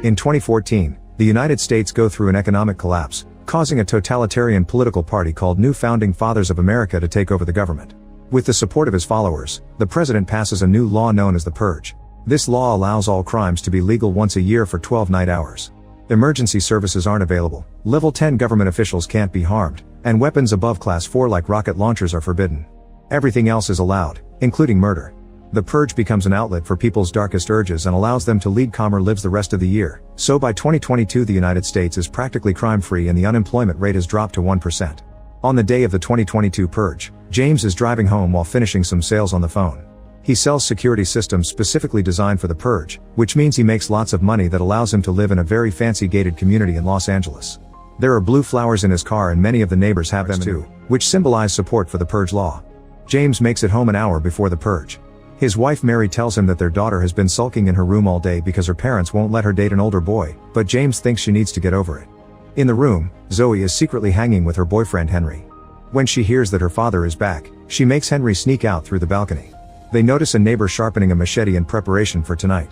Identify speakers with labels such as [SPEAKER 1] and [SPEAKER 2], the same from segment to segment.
[SPEAKER 1] In 2014, the United States go through an economic collapse, causing a totalitarian political party called New Founding Fathers of America to take over the government. With the support of his followers, the president passes a new law known as the Purge. This law allows all crimes to be legal once a year for 12 night hours. Emergency services aren't available, level 10 government officials can't be harmed, and weapons above class 4 like rocket launchers are forbidden. Everything else is allowed, including murder. The Purge becomes an outlet for people's darkest urges and allows them to lead calmer lives the rest of the year. So by 2022 the United States is practically crime-free and the unemployment rate has dropped to 1%. On the day of the 2022 Purge, James is driving home while finishing some sales on the phone. He sells security systems specifically designed for the Purge, which means he makes lots of money that allows him to live in a very fancy gated community in Los Angeles. There are blue flowers in his car and many of the neighbors have them too, which symbolize support for the Purge law. James makes it home an hour before the Purge. His wife Mary tells him that their daughter has been sulking in her room all day because her parents won't let her date an older boy, but James thinks she needs to get over it. In the room, Zoe is secretly hanging with her boyfriend Henry. When she hears that her father is back, she makes Henry sneak out through the balcony. They notice a neighbor sharpening a machete in preparation for tonight.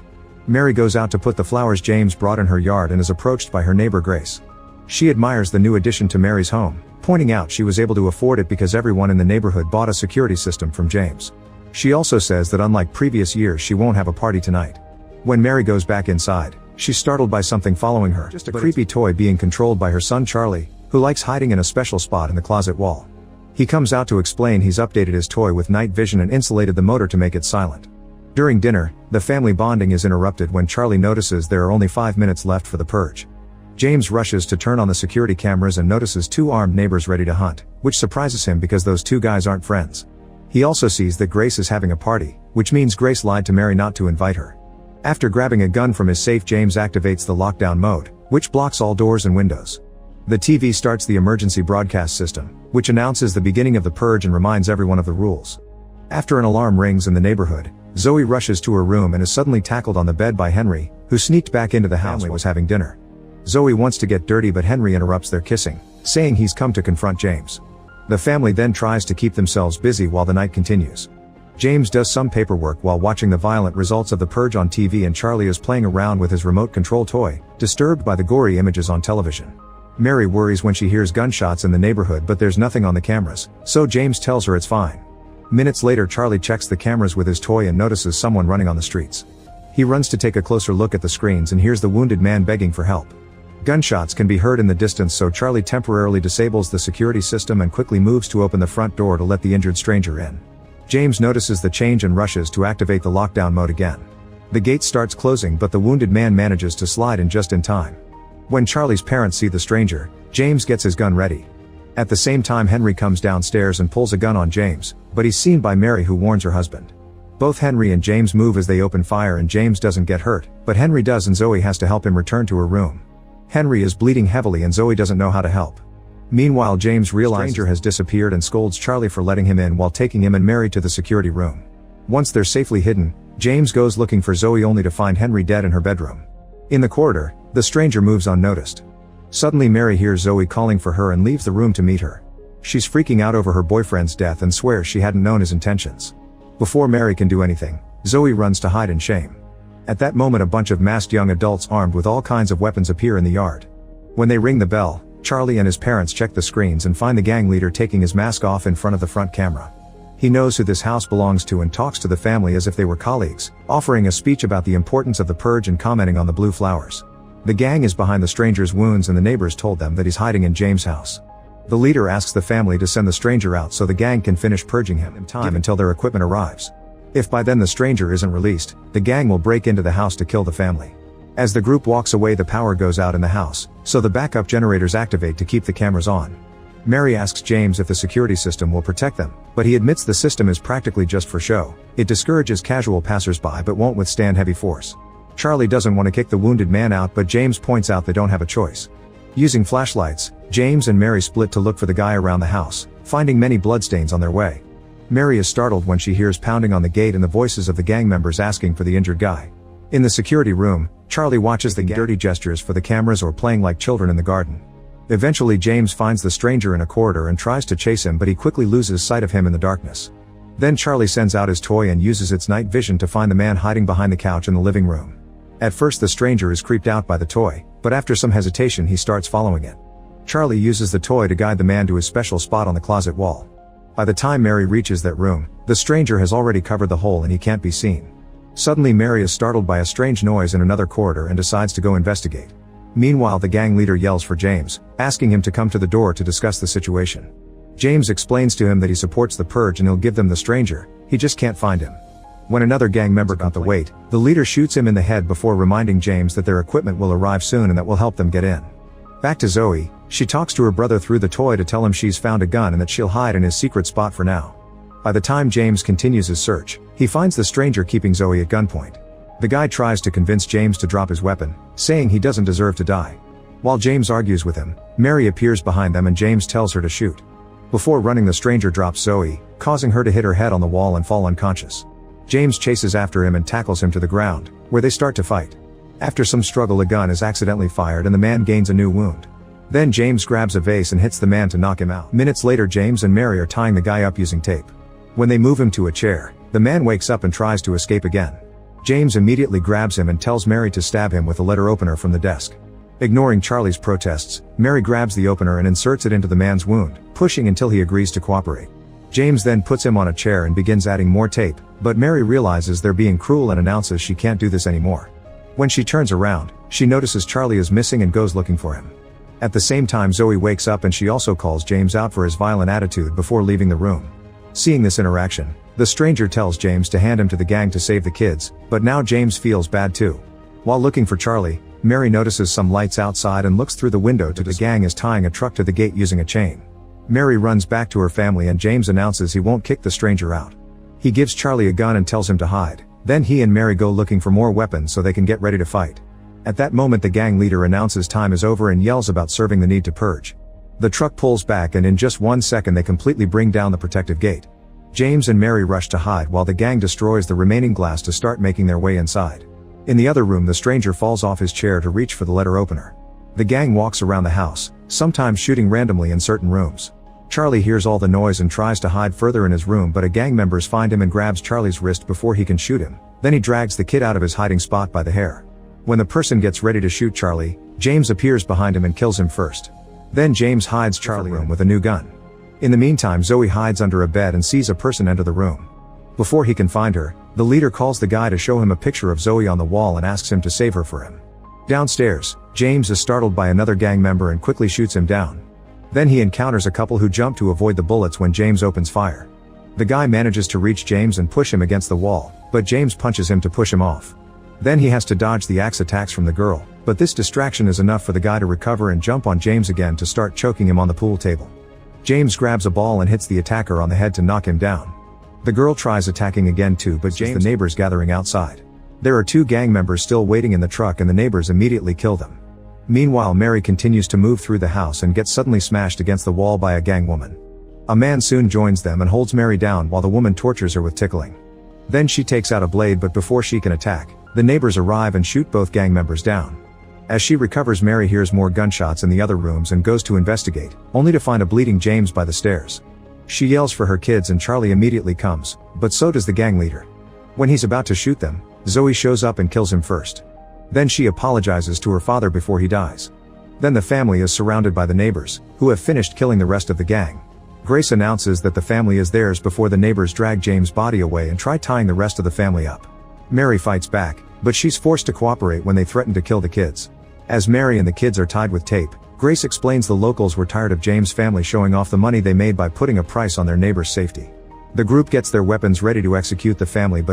[SPEAKER 1] Mary goes out to put the flowers James brought in her yard and is approached by her neighbor Grace. She admires the new addition to Mary's home, pointing out she was able to afford it because everyone in the neighborhood bought a security system from James. She also says that unlike previous years she won't have a party tonight. When Mary goes back inside, she's startled by something following her, just a creepy toy being controlled by her son Charlie, who likes hiding in a special spot in the closet wall. He comes out to explain he's updated his toy with night vision and insulated the motor to make it silent. During dinner, the family bonding is interrupted when Charlie notices there are only 5 minutes left for the Purge. James rushes to turn on the security cameras and notices 2 armed neighbors ready to hunt, which surprises him because those 2 guys aren't friends. He also sees that Grace is having a party, which means Grace lied to Mary not to invite her. After grabbing a gun from his safe, James activates the lockdown mode, which blocks all doors and windows. The TV starts the emergency broadcast system, which announces the beginning of the Purge and reminds everyone of the rules. After an alarm rings in the neighborhood, Zoe rushes to her room and is suddenly tackled on the bed by Henry, who sneaked back into the house and was having dinner. Zoe wants to get dirty but Henry interrupts their kissing, saying he's come to confront James. The family then tries to keep themselves busy while the night continues. James does some paperwork while watching the violent results of the Purge on TV and Charlie is playing around with his remote control toy, disturbed by the gory images on television. Mary worries when she hears gunshots in the neighborhood but there's nothing on the cameras, so James tells her it's fine. Minutes later Charlie checks the cameras with his toy and notices someone running on the streets. He runs to take a closer look at the screens and hears the wounded man begging for help. Gunshots can be heard in the distance so Charlie temporarily disables the security system and quickly moves to open the front door to let the injured stranger in. James notices the change and rushes to activate the lockdown mode again. The gate starts closing but the wounded man manages to slide in just in time. When Charlie's parents see the stranger, James gets his gun ready. At the same time Henry comes downstairs and pulls a gun on James, but he's seen by Mary who warns her husband. Both Henry and James move as they open fire and James doesn't get hurt, but Henry does and Zoe has to help him return to her room. Henry is bleeding heavily and Zoe doesn't know how to help. Meanwhile James realizes the stranger has disappeared and scolds Charlie for letting him in while taking him and Mary to the security room. Once they're safely hidden, James goes looking for Zoe only to find Henry dead in her bedroom. In the corridor, the stranger moves unnoticed. Suddenly Mary hears Zoe calling for her and leaves the room to meet her. She's freaking out over her boyfriend's death and swears she hadn't known his intentions. Before Mary can do anything, Zoe runs to hide in shame. At that moment a bunch of masked young adults armed with all kinds of weapons appear in the yard. When they ring the bell, Charlie and his parents check the screens and find the gang leader taking his mask off in front of the front camera. He knows who this house belongs to and talks to the family as if they were colleagues, offering a speech about the importance of the Purge and commenting on the blue flowers. The gang is behind the stranger's wounds and the neighbors told them that he's hiding in James' house. The leader asks the family to send the stranger out so the gang can finish purging him in time until their equipment arrives. If by then the stranger isn't released, the gang will break into the house to kill the family. As the group walks away the power goes out in the house, so the backup generators activate to keep the cameras on. Mary asks James if the security system will protect them, but he admits the system is practically just for show. It discourages casual passersby but won't withstand heavy force. Charlie doesn't want to kick the wounded man out but James points out they don't have a choice. Using flashlights, James and Mary split to look for the guy around the house, finding many bloodstains on their way. Mary is startled when she hears pounding on the gate and the voices of the gang members asking for the injured guy. In the security room, Charlie watches the dirty gestures for the cameras or playing like children in the garden. Eventually James finds the stranger in a corridor and tries to chase him but he quickly loses sight of him in the darkness. Then Charlie sends out his toy and uses its night vision to find the man hiding behind the couch in the living room. At first the stranger is creeped out by the toy, but after some hesitation he starts following it. Charlie uses the toy to guide the man to his special spot on the closet wall. By the time Mary reaches that room, the stranger has already covered the hole and he can't be seen. Suddenly Mary is startled by a strange noise in another corridor and decides to go investigate. Meanwhile the gang leader yells for James, asking him to come to the door to discuss the situation. James explains to him that he supports the purge and he'll give them the stranger, he just can't find him. When another gang member got the weight, the leader shoots him in the head before reminding James that their equipment will arrive soon and that will help them get in. Back to Zoe, she talks to her brother through the toy to tell him she's found a gun and that she'll hide in his secret spot for now. By the time James continues his search, he finds the stranger keeping Zoe at gunpoint. The guy tries to convince James to drop his weapon, saying he doesn't deserve to die. While James argues with him, Mary appears behind them and James tells her to shoot. Before running, the stranger drops Zoe, causing her to hit her head on the wall and fall unconscious. James chases after him and tackles him to the ground, where they start to fight. After some struggle, a gun is accidentally fired and the man gains a new wound. Then James grabs a vase and hits the man to knock him out. Minutes later, James and Mary are tying the guy up using tape. When they move him to a chair, the man wakes up and tries to escape again. James immediately grabs him and tells Mary to stab him with a letter opener from the desk. Ignoring Charlie's protests, Mary grabs the opener and inserts it into the man's wound, pushing until he agrees to cooperate. James then puts him on a chair and begins adding more tape, but Mary realizes they're being cruel and announces she can't do this anymore. When she turns around, she notices Charlie is missing and goes looking for him. At the same time, Zoe wakes up and she also calls James out for his violent attitude before leaving the room. Seeing this interaction, the stranger tells James to hand him to the gang to save the kids, but now James feels bad too. While looking for Charlie, Mary notices some lights outside and looks through the window to the gang is tying a truck to the gate using a chain. Mary runs back to her family and James announces he won't kick the stranger out. He gives Charlie a gun and tells him to hide. Then he and Mary go looking for more weapons so they can get ready to fight. At that moment the gang leader announces time is over and yells about serving the need to purge. The truck pulls back and in just 1 second they completely bring down the protective gate. James and Mary rush to hide while the gang destroys the remaining glass to start making their way inside. In the other room, the stranger falls off his chair to reach for the letter opener. The gang walks around the house, sometimes shooting randomly in certain rooms. Charlie hears all the noise and tries to hide further in his room, but a gang members find him and grabs Charlie's wrist before he can shoot him. Then he drags the kid out of his hiding spot by the hair. When the person gets ready to shoot Charlie, James appears behind him and kills him first. Then James hides Charlie room with a new gun. In the meantime, Zoe hides under a bed and sees a person enter the room. Before he can find her, the leader calls the guy to show him a picture of Zoe on the wall and asks him to save her for him. Downstairs, James is startled by another gang member and quickly shoots him down. Then he encounters a couple who jump to avoid the bullets when James opens fire. The guy manages to reach James and push him against the wall, but James punches him to push him off. Then he has to dodge the axe attacks from the girl, but this distraction is enough for the guy to recover and jump on James again to start choking him on the pool table. James grabs a ball and hits the attacker on the head to knock him down. The girl tries attacking again too, but James the neighbors gathering outside. There are 2 gang members still waiting in the truck and the neighbors immediately kill them. Meanwhile, Mary continues to move through the house and gets suddenly smashed against the wall by a gang woman. A man soon joins them and holds Mary down while the woman tortures her with tickling. Then she takes out a blade, but before she can attack, the neighbors arrive and shoot both gang members down. As she recovers, Mary hears more gunshots in the other rooms and goes to investigate, only to find a bleeding James by the stairs. She yells for her kids and Charlie immediately comes, but so does the gang leader. When he's about to shoot them, Zoe shows up and kills him first. Then she apologizes to her father before he dies. Then the family is surrounded by the neighbors, who have finished killing the rest of the gang. Grace announces that the family is theirs before the neighbors drag James' body away and try tying the rest of the family up. Mary fights back, but she's forced to cooperate when they threaten to kill the kids. As Mary and the kids are tied with tape, Grace explains the locals were tired of James' family showing off the money they made by putting a price on their neighbors' safety. The group gets their weapons ready to execute the family, but